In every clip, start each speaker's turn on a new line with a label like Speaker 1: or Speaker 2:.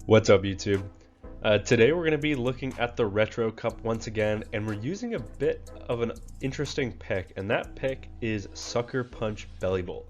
Speaker 1: What's up, YouTube? Today we're going to be looking at the Retro Cup once again, and we're using a bit of an interesting pick, and that pick is Sucker Punch Bellibolt.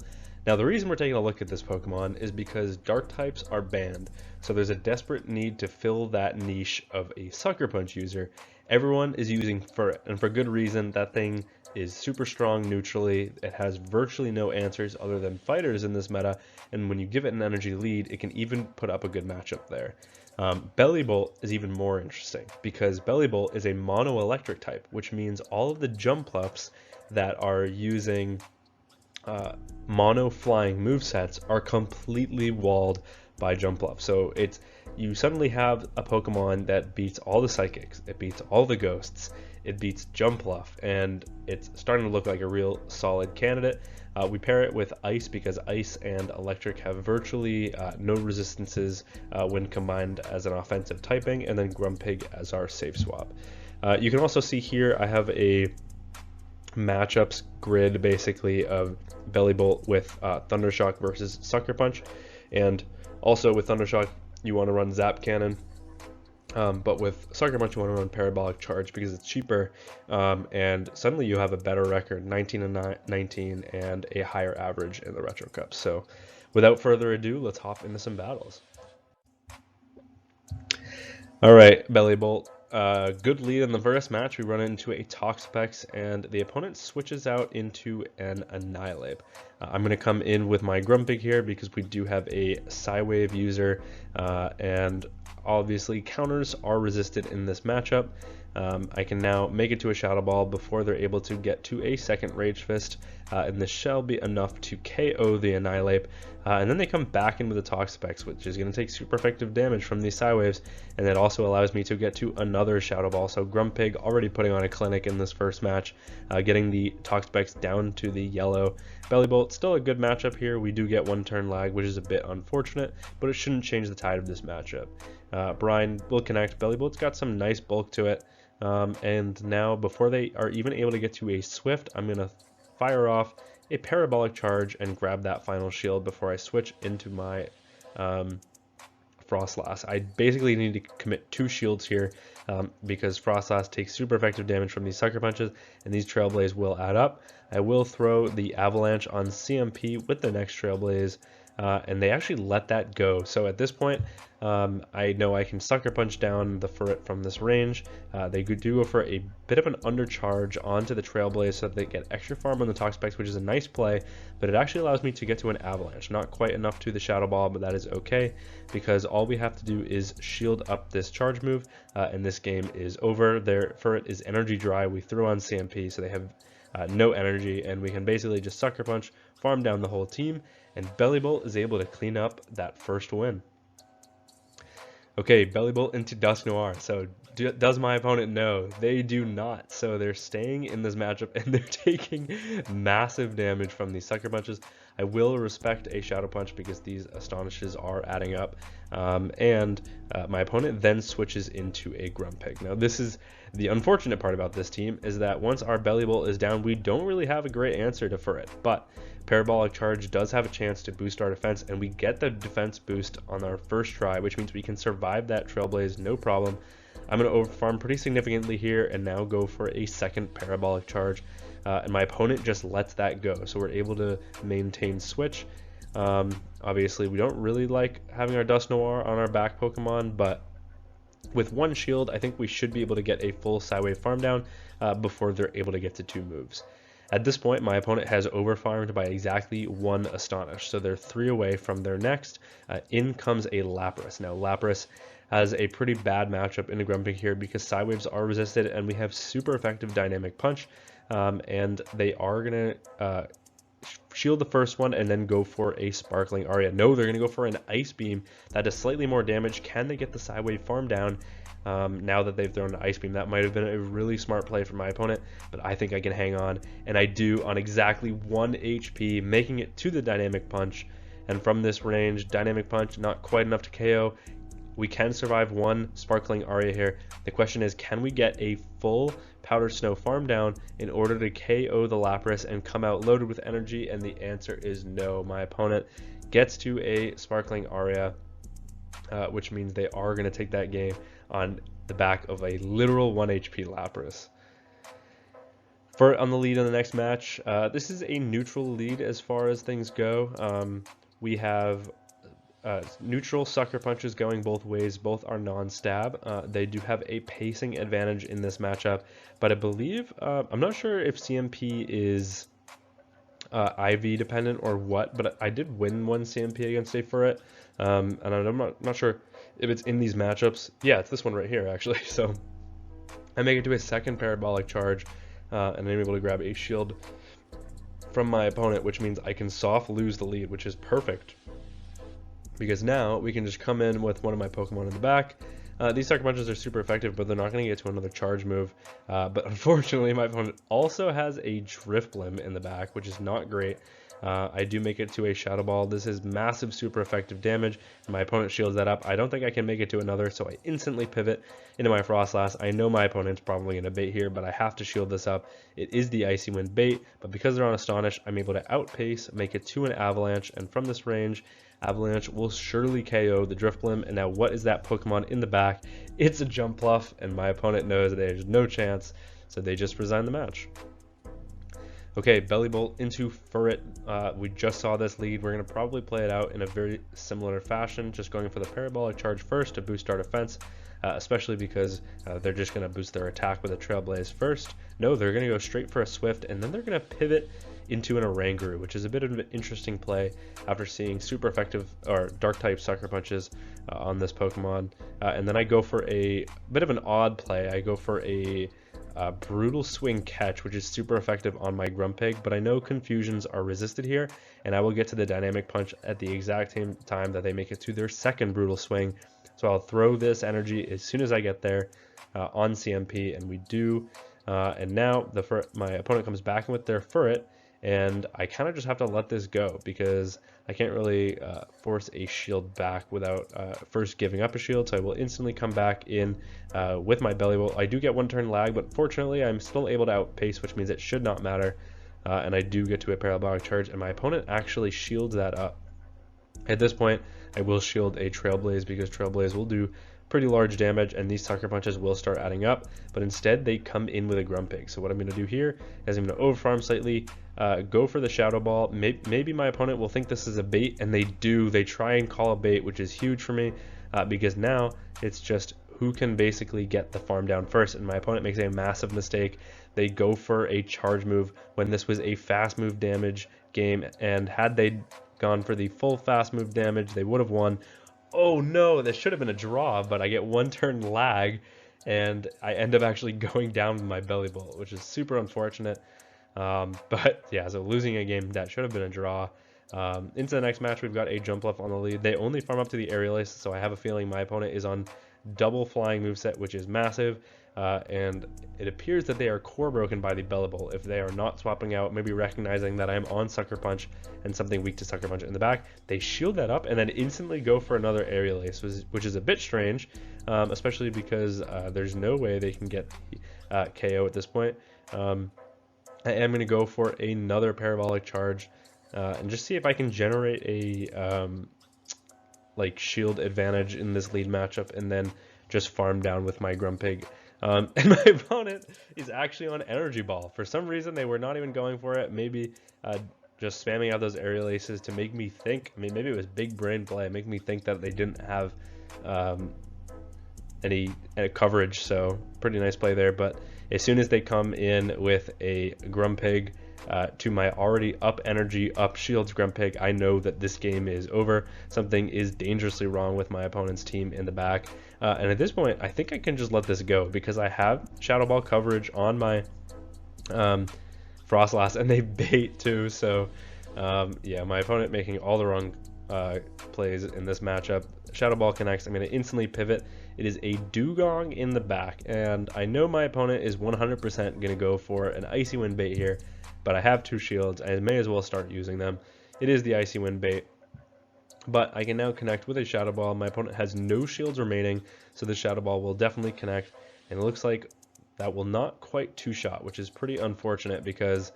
Speaker 1: Now, the reason we're taking a look at this Pokemon is because Dark types are banned, so there's a desperate need to fill that niche of a Sucker Punch user. Everyone is using Furret, and for good reason. That thing is super strong neutrally. It has virtually no answers other than fighters in this meta, and when you give it an energy lead, it can even put up a good matchup there. Bellibolt is even more interesting because Bellibolt is a mono electric type, which means all of the jump ups that are using mono flying movesets are completely walled by jump up. So you suddenly have a Pokemon that beats all the psychics, it beats all the ghosts, it beats Jumpluff, and it's starting to look like a real solid candidate. We pair it with Ice because Ice and Electric have virtually no resistances when combined as an offensive typing, and then Grumpig as our safe swap. You can also see here I have a matchups grid basically of Bellibolt with Thundershock versus Sucker Punch, and also with Thundershock you want to run Zap Cannon, but with Sucker Punch you want to run Parabolic Charge because it's cheaper, and suddenly you have a better record, 19 and 19, and a higher average in the Retro Cup. So without further ado, let's hop into some battles. Alright, Bellibolt. Good lead in the first match. We run into a Toxapex, and the opponent switches out into an Annihilate. I'm going to come in with my Grumpig here because we do have a Psywave user, and obviously counters are resisted in this matchup. I can now make it to a Shadow Ball before they're able to get to a second Rage Fist, and this shall be enough to KO the Annihilate. And then they come back in with a Toxapex, which is going to take super effective damage from these Psywaves, and that also allows me to get to another Shadow Ball. So Grumpig already putting on a clinic in this first match, getting the Toxapex down to the yellow. Bellibolt, still a good matchup here. We do get one turn lag, which is a bit unfortunate, but it shouldn't change the tide of this matchup. Brian will connect. Bellibolt's got some nice bulk to it, and now before they are even able to get to a Swift, I'm going to fire off a Parabolic Charge and grab that final shield before I switch into my Frostlass. I basically need to commit 2 shields here because Frostlass takes super effective damage from these Sucker Punches, and these Trailblaze will add up. I will throw the Avalanche on CMP with the next Trailblaze, and they actually let that go. So at this point, I know I can Sucker Punch down the Furret from this range. They do go for a bit of an undercharge onto the Trailblaze so that they get extra farm on the Toxapex, which is a nice play, but it actually allows me to get to an Avalanche. Not quite enough to the Shadow Ball, but that is okay because all we have to do is shield up this charge move, and this game is over. Their Furret is energy dry. We threw on CMP, so they have no energy, and we can basically just Sucker Punch, farm down the whole team, and Bellibolt is able to clean up that first win. Okay, Bellibolt into Dusknoir. So does my opponent know? They do not. So they're staying in this matchup and they're taking massive damage from these Sucker Punches. I will respect a Shadow Punch because these Astonishes are adding up. And my opponent then switches into a Grumpig. Now this is the unfortunate part about this team, is that once our Bellibolt is down, we don't really have a great answer to Furret. But Parabolic Charge does have a chance to boost our defense, and we get the defense boost on our first try, which means we can survive that Trailblaze no problem. I'm going to overfarm pretty significantly here and now go for a second Parabolic Charge, and my opponent just lets that go, so we're able to maintain switch. Obviously we don't really like having our Dusknoir on our back Pokemon, but with one shield I think we should be able to get a full Psywave farm down before they're able to get to 2 moves. At this point, my opponent has overfarmed by exactly 1 Astonish, so they're 3 away from their next. In comes a Lapras. Now, Lapras has a pretty bad matchup in the Grumpig here because Psywaves are resisted, and we have super effective Dynamic Punch, and they are going to shield the first one and then go for a Sparkling Aria. No, they're going to go for an Ice Beam. That does slightly more damage. Can they get the Psywave farm down? Now that they've thrown an Ice Beam, that might have been a really smart play for my opponent, but I think I can hang on, and I do on exactly 1 HP, making it to the Dynamic Punch. And from this range, Dynamic Punch, not quite enough to KO. We can survive 1 Sparkling Aria here. The question is, can we get a full Powder Snow farm down in order to KO the Lapras and come out loaded with energy? And the answer is no. My opponent gets to a Sparkling Aria, which means they are going to take that game on the back of a literal 1 HP Lapras. On the lead in the next match, this is a neutral lead as far as things go. We have neutral sucker punches going both ways. Both are non-stab. They do have a pacing advantage in this matchup, but I believe, I'm not sure if CMP is IV dependent or what, but I did win one CMP against a Furret, and I'm not sure if it's in these matchups. Yeah, it's this one right here actually. So I make it to a second parabolic charge, and I'm able to grab a shield from my opponent, which means I can soft lose the lead, which is perfect, because now we can just come in with one of my Pokemon in the back. These sucker punches are super effective, but they're not going to get to another charge move. But unfortunately, my opponent also has a Drifblim in the back, which is not great. I do make it to a Shadow Ball. This is massive, super effective damage. My opponent shields that up. I don't think I can make it to another, so I instantly pivot into my Frostlass. I know my opponent's probably going to bait here, but I have to shield this up. It is the Icy Wind bait, but because they're on Astonish, I'm able to outpace, make it to an Avalanche, and from this range, Avalanche will surely KO the Drifblim. And now what is that Pokemon in the back? It's a Jumpluff, and my opponent knows that there's no chance, so they just resign the match. Okay, Bellibolt into Furret. We just saw this lead. We're going to probably play it out in a very similar fashion, just going for the parabolic charge first to boost our defense, especially because they're just going to boost their attack with a Trailblaze first. No, they're going to go straight for a Swift, and then they're going to pivot into an Oranguru, which is a bit of an interesting play after seeing super effective or dark type sucker punches on this Pokemon. And then I go for a bit of an odd play. I go for a Brutal Swing Catch, which is super effective on my Grumpig, but I know confusions are resisted here, and I will get to the Dynamic Punch at the exact same time that they make it to their second Brutal Swing. So I'll throw this energy as soon as I get there on CMP, and we do. And now my opponent comes back in with their Furret, and I kind of just have to let this go because I can't really force a shield back without first giving up a shield. So I will instantly come back in with my Bellibolt. I do get one turn lag, but fortunately I'm still able to outpace, which means it should not matter. And I do get to a parabolic charge, and my opponent actually shields that up. At this point, I will shield a Trailblaze because Trailblaze will do pretty large damage, and these sucker punches will start adding up, but instead they come in with a Grumpig. So what I'm going to do here is I'm going to overfarm slightly, go for the Shadow Ball. Maybe my opponent will think this is a bait, and they do. They try and call a bait, which is huge for me, because now it's just who can basically get the farm down first, and my opponent makes a massive mistake. They go for a charge move when this was a fast move damage game, and had they gone for the full fast move damage, they would have won. Oh no, this should have been a draw, but I get one turn lag, and I end up actually going down with my Bellibolt, which is super unfortunate. But yeah, so losing a game that should have been a draw. Into the next match, we've got a Jumpluff on the lead. They only farm up to the Aerial Ace, so I have a feeling my opponent is on double flying moveset, which is massive. And it appears that they are core broken by the Bellibolt. If they are not swapping out, maybe recognizing that I'm on Sucker Punch and something weak to Sucker Punch in the back, they shield that up and then instantly go for another Aerial Ace, which is a bit strange, especially because there's no way they can get KO at this point. I am going to go for another Parabolic Charge and just see if I can generate a like shield advantage in this lead matchup, and then just farm down with my Grumpig. And my opponent is actually on Energy Ball. For some reason, they were not even going for it. Maybe just spamming out those Aerial Aces to make me think. I mean, maybe it was big brain play, make me think that they didn't have any coverage. So pretty nice play there. But as soon as they come in with a Grumpig to my already up energy, up shields Grumpig, I know that this game is over. Something is dangerously wrong with my opponent's team in the back. And at this point, I think I can just let this go because I have Shadow Ball coverage on my Frostlass, and they bait too. So yeah, my opponent making all the wrong plays in this matchup. Shadow Ball connects. I'm going to instantly pivot. It is a Dugong in the back, and I know my opponent is 100% going to go for an Icy Wind bait here, but I have two shields. I may as well start using them. It is the Icy Wind bait, but I can now connect with a Shadow Ball. My opponent has no shields remaining, so the Shadow Ball will definitely connect, and it looks like that will not quite two-shot, which is pretty unfortunate because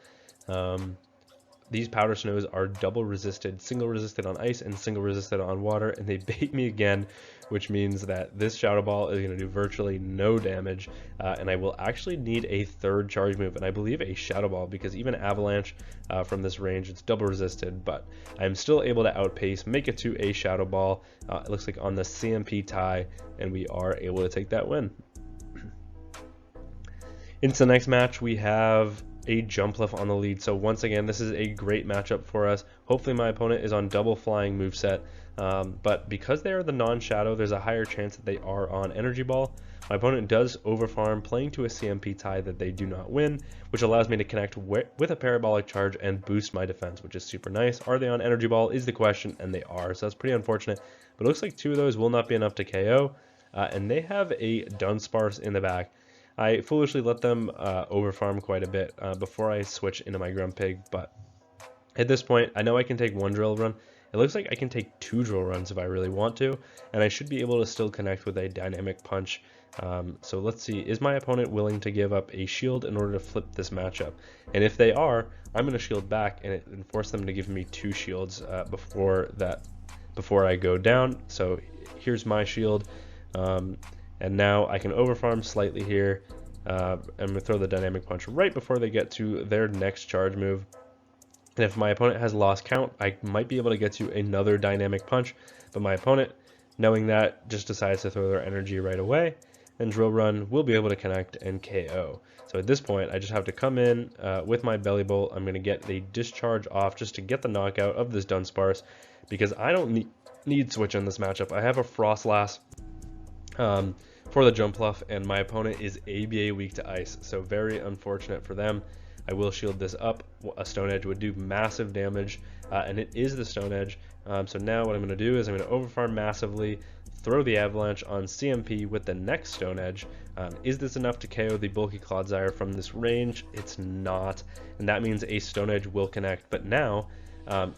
Speaker 1: these powder snows are double resisted, single resisted on ice and single resisted on water, and they bait me again, which means that this Shadow Ball is going to do virtually no damage, and I will actually need a third charge move, and I believe a Shadow Ball, because even Avalanche from this range, it's double resisted, but I'm still able to outpace, make it to a Shadow Ball. It looks like on the CMP tie, and we are able to take that win. Into the next match, we have a Jumpluff on the lead. So once again, this is a great matchup for us. Hopefully my opponent is on double flying moveset, but because they are the non-shadow, there's a higher chance that they are on Energy Ball. My opponent does overfarm, playing to a CMP tie that they do not win, which allows me to connect with a Parabolic Charge and boost my defense, which is super nice. Are they on Energy Ball is the question, and they are, so that's pretty unfortunate. But it looks like 2 of those will not be enough to KO, and they have a Dunsparce in the back. I foolishly let them overfarm quite a bit before I switch into my Grumpig, but at this point, I know I can take 1 drill run. It looks like I can take 2 drill runs if I really want to, and I should be able to still connect with a Dynamic Punch. So let's see, is my opponent willing to give up a shield in order to flip this matchup? And if they are, I'm going to shield back and force them to give me 2 shields before I go down. So here's my shield. And now I can overfarm slightly here. I'm going to throw the Dynamic Punch right before they get to their next charge move. And if my opponent has lost count, I might be able to get to another Dynamic Punch. But my opponent, knowing that, just decides to throw their energy right away. And Drill Run will be able to connect and KO. So at this point, I just have to come in with my Bellibolt. I'm going to get the Discharge off just to get the knockout of this Dunsparce, because I don't need Switch in this matchup. I have a Frostlass for the Jumpluff, and my opponent is ABA weak to ice, so very unfortunate for them. I will shield this up. A Stone Edge would do massive damage, and it is the Stone Edge. So now what I'm going to do is I'm going to overfarm massively, throw the Avalanche on CMP with the next Stone Edge. Is this enough to KO the bulky Clodsire from this range? It's not, and that means a Stone Edge will connect. But now,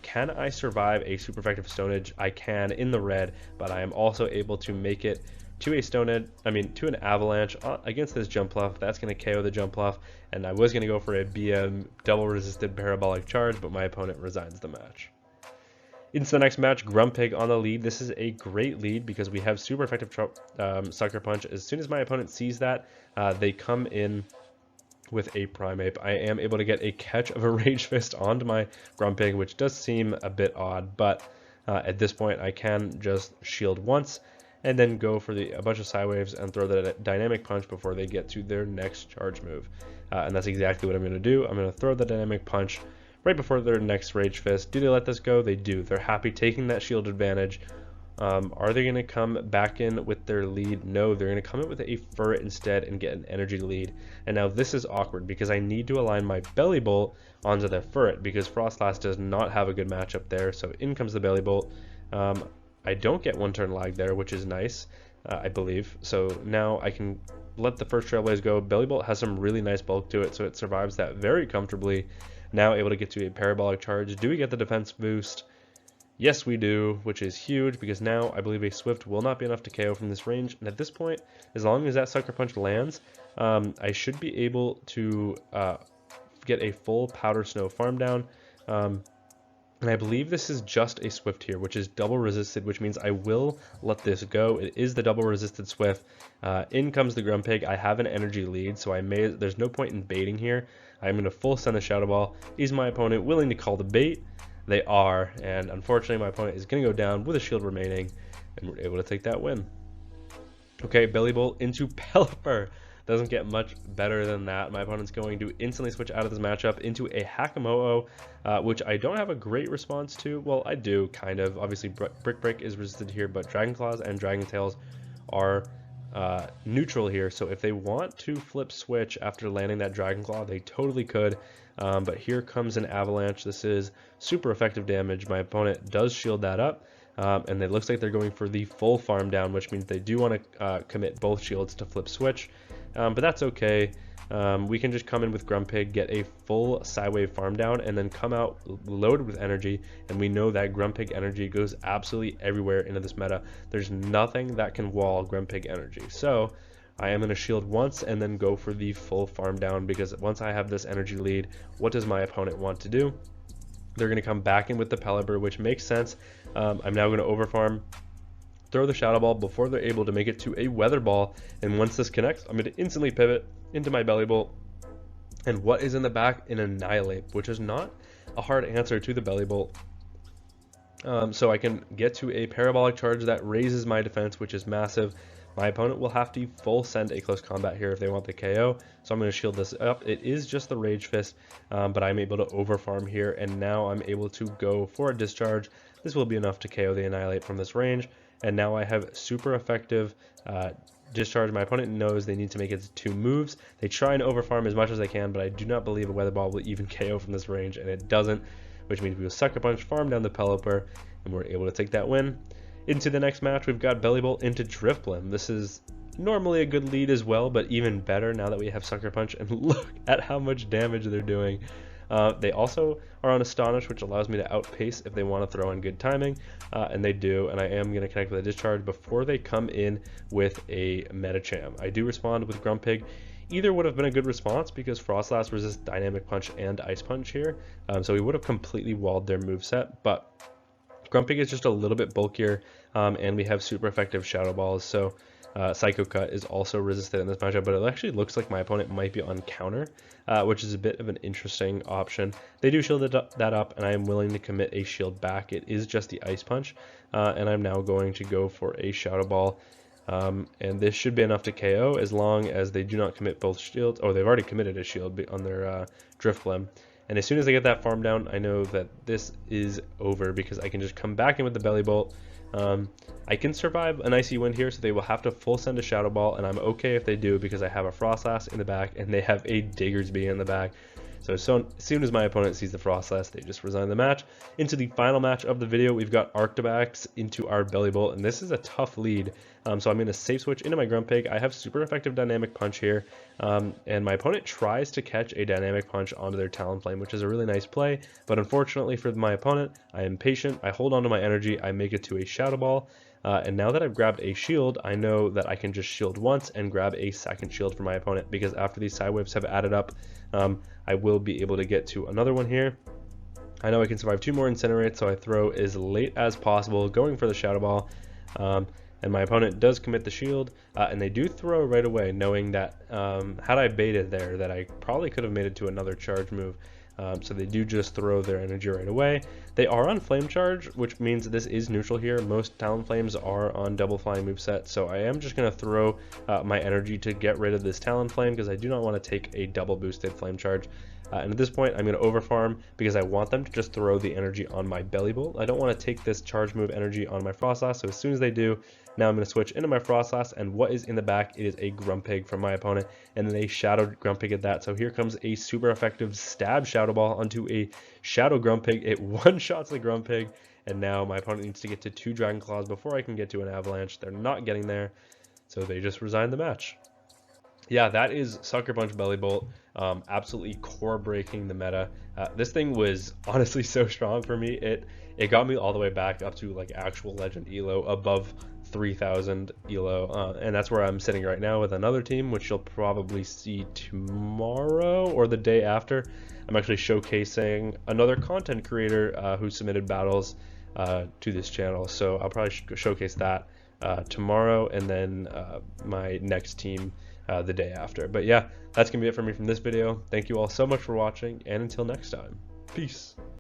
Speaker 1: can I survive a super effective Stone Edge? I can in the red, but I am also able to make it to to an Avalanche against this Jumpluff. That's going to KO the Jumpluff, and I was going to go for a BM double resisted Parabolic Charge, but my opponent resigns the match. Into the next match, Grumpig on the lead. This is a great lead because we have super effective Sucker Punch. As soon as my opponent sees that, they come in with a Primeape. I am able to get a catch of a Rage Fist onto my Grumpig, which does seem a bit odd, but at this point I can just shield once and then go for a bunch of Psy Waves and throw the Dynamic Punch before they get to their next charge move. And that's exactly what I'm going to do. I'm going to throw the Dynamic Punch right before their next Rage Fist. Do they let this go? They do. They're happy taking that shield advantage. Are they going to come back in with their lead? No, they're going to come in with a Furret instead and get an energy lead. And now this is awkward because I need to align my Bellibolt onto their Furret because Frostlass does not have a good matchup there. So in comes the Bellibolt. I don't get 1 turn lag there, which is nice, I believe. So now I can let the first Trailblaze go. Bellibolt has some really nice bulk to it, so it survives that very comfortably. Now able to get to a Parabolic Charge. Do we get the defense boost? Yes, we do, which is huge because now I believe a Swift will not be enough to KO from this range. And at this point, as long as that Sucker Punch lands, I should be able to get a full Powder Snow farm down. And I believe this is just a Swift here, which is double resisted, which means I will let this go. It is the double resisted Swift. In comes the Grumpig. I have an energy lead, so there's no point in baiting here. I'm going to full send the Shadow Ball. Is my opponent willing to call the bait? They are, and unfortunately my opponent is going to go down with a shield remaining, and we're able to take that win. Okay, Bellibolt into Pelipper. Doesn't get much better than that. My opponent's going to instantly switch out of this matchup into a Hakamo'o, which I don't have a great response to. Well, I do, kind of. Obviously, Brick Break is resisted here, but Dragon Claws and Dragon Tails are neutral here. So if they want to flip switch after landing that Dragon Claw, they totally could. But here comes an Avalanche. This is super effective damage. My opponent does shield that up. And it looks like they're going for the full farm down, which means they do want to commit both shields to flip switch. But that's okay. We can just come in with Grumpig, get a full Psywave farm down, and then come out loaded with energy. And we know that Grumpig energy goes absolutely everywhere into this meta. There's nothing that can wall Grumpig energy. So I am going to shield once and then go for the full farm down, because once I have this energy lead, what does my opponent want to do? They're going to come back in with the Pelipper, which makes sense. I'm now going to overfarm, throw the Shadow Ball before they're able to make it to a Weather Ball, and once this connects, I'm going to instantly pivot into my Bellibolt. And what is in the back? An Annihilate, which is not a hard answer to the Bellibolt. So I can get to a Parabolic Charge that raises my defense, which is massive. My opponent will have to full send a close combat here if they want the KO, so I'm going to shield this up. It is just the Rage Fist, but I'm able to overfarm here, and now I'm able to go for a discharge. This will be enough to KO the Annihilate from this range, and now I have super effective discharge. My opponent knows they need to make it 2 moves. They try and overfarm as much as they can, but I do not believe a Weather Ball will even KO from this range, and it doesn't, which means we will Sucker Punch, farm down the Pelipper, and we're able to take that win. Into the next match, we've got Bellibolt into Drifblim. This is normally a good lead as well, but even better now that we have Sucker Punch, and look at how much damage they're doing. They also are on Astonish, which allows me to outpace if they want to throw in good timing, and they do, and I am going to connect with a Discharge before they come in with a Medicham. I do respond with Grumpig. Either would have been a good response because Frostlass resists Dynamic Punch and Ice Punch here, so we would have completely walled their moveset, but Grumpig is just a little bit bulkier, and we have super effective Shadow Balls, so Psycho Cut is also resisted in this matchup, but it actually looks like my opponent might be on counter, which is a bit of an interesting option. They do shield that up, and I am willing to commit a shield back. It is just the Ice Punch, and I'm now going to go for a Shadow Ball, and this should be enough to KO as long as they do not commit both shields. Oh, they've already committed a shield on their Drifblim. And as soon as I get that farm down, I know that this is over because I can just come back in with the Bellibolt. I can survive an Icy Wind here, so they will have to full send a Shadow Ball, and I'm okay if they do because I have a Frostlass in the back and they have a Diggersby in the back. So as soon as my opponent sees the Frostlass, they just resign the match. Into the final match of the video, we've got Arctobax into our Bellibolt, and this is a tough lead. So I'm going to safe switch into my Grumpig. I have super effective Dynamic Punch here, and my opponent tries to catch a Dynamic Punch onto their Talonflame, which is a really nice play, but unfortunately for my opponent, I am patient, I hold on to my energy, I make it to a Shadow Ball, and now that I've grabbed a shield, I know that I can just shield once and grab a second shield for my opponent, because after these side waves have added up, I will be able to get to another one here. I know I can survive 2 more Incinerates, so I throw as late as possible, going for the Shadow Ball, and my opponent does commit the shield, and they do throw right away, knowing that had I baited there, that I probably could have made it to another charge move. So they do just throw their energy right away. They are on Flame Charge, which means this is neutral here. Most Talonflames are on double flying moveset, so I am just going to throw my energy to get rid of this Talonflame because I do not want to take a double boosted Flame Charge. And at this point, I'm going to overfarm because I want them to just throw the energy on my Bellibolt. I don't want to take this charge move energy on my Frostlass, so as soon as they do, now I'm going to switch into my Frostlass, and what is in the back? It is a Grumpig from my opponent, and then a Shadowed Grumpig at that. So here comes a super effective Stab Shadow Ball onto a Shadow Grumpig. It one-shots the Grumpig, and now my opponent needs to get to 2 Dragon Claws before I can get to an Avalanche. They're not getting there, so they just resign the match. Yeah, that is Sucker Punch Bellibolt. Absolutely core breaking the meta. This thing was honestly so strong for me. It got me all the way back up to like actual legend elo above 3,000 elo, and that's where I'm sitting right now with another team, which you'll probably see tomorrow or the day after. I'm actually showcasing another content creator who submitted battles to this channel, so I'll probably showcase that tomorrow, and then my next team the day after. But yeah, that's gonna be it for me from this video. Thank you all so much for watching, and until next time, peace.